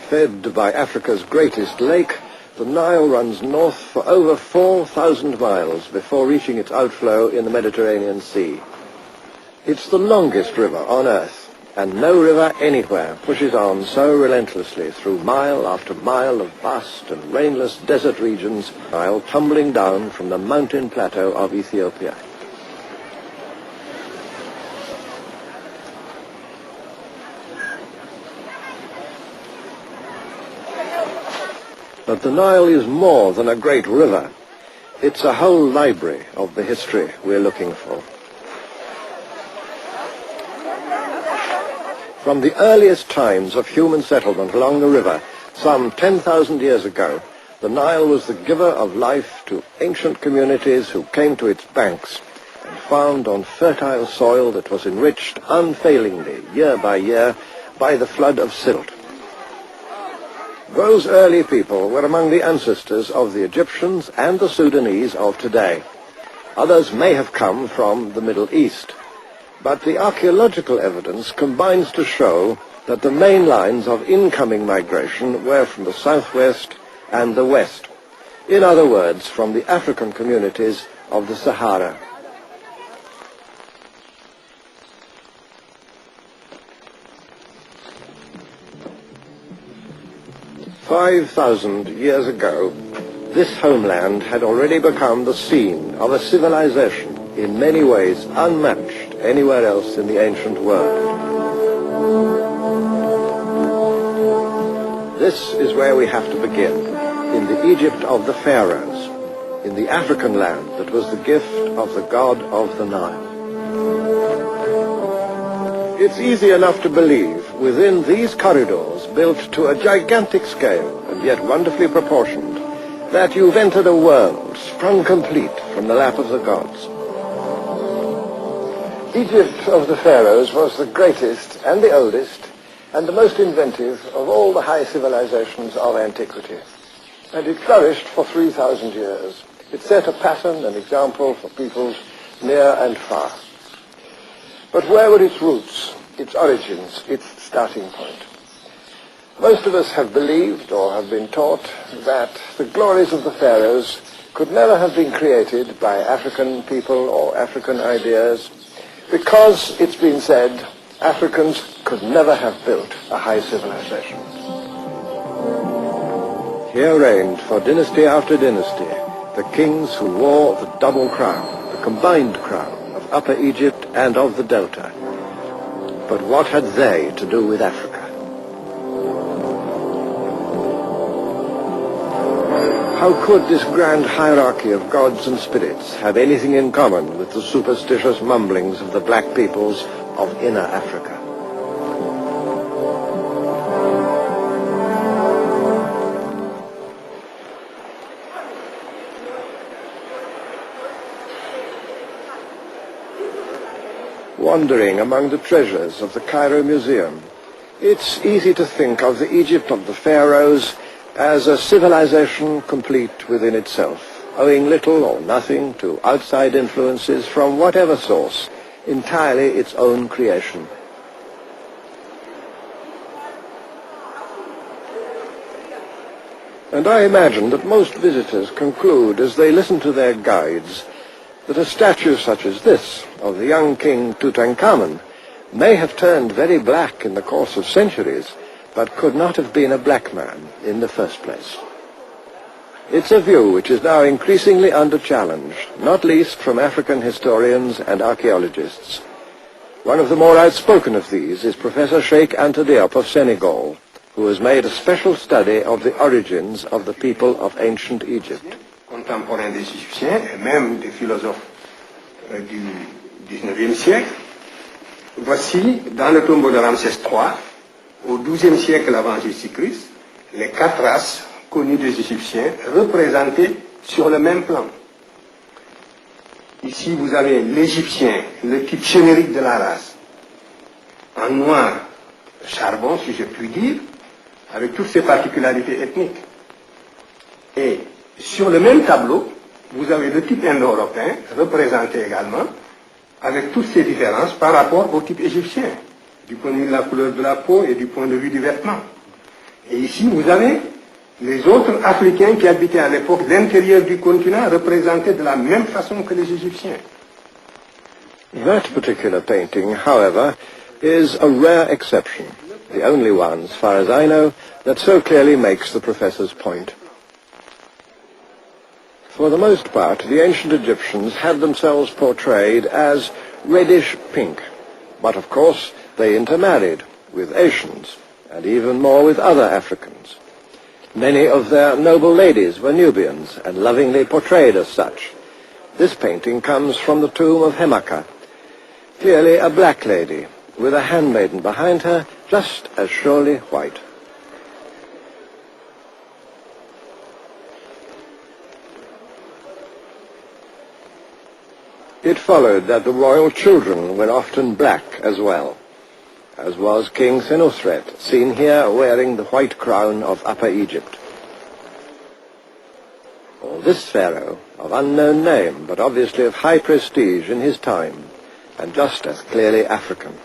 Fed by Africa's greatest lake, the Nile runs north for over 4,000 miles before reaching its outflow in the Mediterranean Sea. It's the longest river on Earth, and no river anywhere pushes on so relentlessly through mile after mile of vast and rainless desert regions, while tumbling down from the mountain plateau of Ethiopia. But the Nile is more than a great river. It's a whole library of the history we're looking for. From the earliest times of human settlement along the river, some 10,000 years ago, the Nile was the giver of life to ancient communities who came to its banks and found on fertile soil that was enriched unfailingly, year by year, by the flood of silt. Those early people were among the ancestors of the Egyptians and the Sudanese of today. Others may have come from the Middle East, but the archaeological evidence combines to show that the main lines of incoming migration were from the southwest and the west. In other words, from the African communities of the Sahara. 5,000 years ago, this homeland had already become the scene of a civilization in many ways unmatched anywhere else in the ancient world. This is where we have to begin, in the Egypt of the pharaohs, in the African land that was the gift of the god of the Nile. It's easy enough to believe within these corridors, built to a gigantic scale and yet wonderfully proportioned, that you've entered a world sprung complete from the lap of the gods. Egypt of the pharaohs was the greatest and the oldest and the most inventive of all the high civilizations of antiquity. And it flourished for 3,000 years. It set a pattern and example for peoples near and far. But where were its roots, its origins, its starting point? Most of us have believed or have been taught that the glories of the pharaohs could never have been created by African people or African ideas, because it's been said Africans could never have built a high civilization. Here reigned for dynasty after dynasty the kings who wore the double crown, the combined crown of Upper Egypt and of the Delta. But what had they to do with Africa? How could this grand hierarchy of gods and spirits have anything in common with the superstitious mumblings of the black peoples of inner Africa? Wandering among the treasures of the Cairo Museum, it's easy to think of the Egypt of the pharaohs as a civilization complete within itself, owing little or nothing to outside influences from whatever source, entirely its own creation. And I imagine that most visitors conclude as they listen to their guides that a statue such as this of the young king Tutankhamun may have turned very black in the course of centuries, but could not have been a black man in the first place. It's a view which is now increasingly under challenge, not least from African historians and archaeologists. One of the more outspoken of these is Professor Cheikh Anta Diop of Senegal, who has made a special study of the origins of the people of ancient Egypt. Contemporains des Égyptiens et même des philosophes du XIXe siècle. Voici, dans le tombeau de Ramsès III, au XIIe siècle avant Jésus-Christ, les 4 races connues des Égyptiens représentées sur le même plan. Ici, vous avez l'Égyptien, le type générique de la race, en noir charbon, si je puis dire, avec toutes ses particularités ethniques. Et sur le même tableau, vous avez le type indo-européen, représenté également, avec toutes ses différences par rapport au type égyptien, du point de vue de la couleur de la peau et du point de vue du vêtement. Et ici, vous avez les autres Africains qui habitaient à l'époque l'intérieur du continent représentés de la même façon que les Égyptiens. That particular painting, however, is a rare exception, the only one, as far as I know, that so clearly makes the professor's point. For the most part, the ancient Egyptians had themselves portrayed as reddish pink, but of course they intermarried with Asians, and even more with other Africans. Many of their noble ladies were Nubians, and lovingly portrayed as such. This painting comes from the tomb of Hemaka, clearly a black lady, with a handmaiden behind her, just as surely white. It followed that the royal children were often black as well, as was King Senusret, seen here wearing the white crown of Upper Egypt. Or this pharaoh, of unknown name, but obviously of high prestige in his time, and just as clearly African.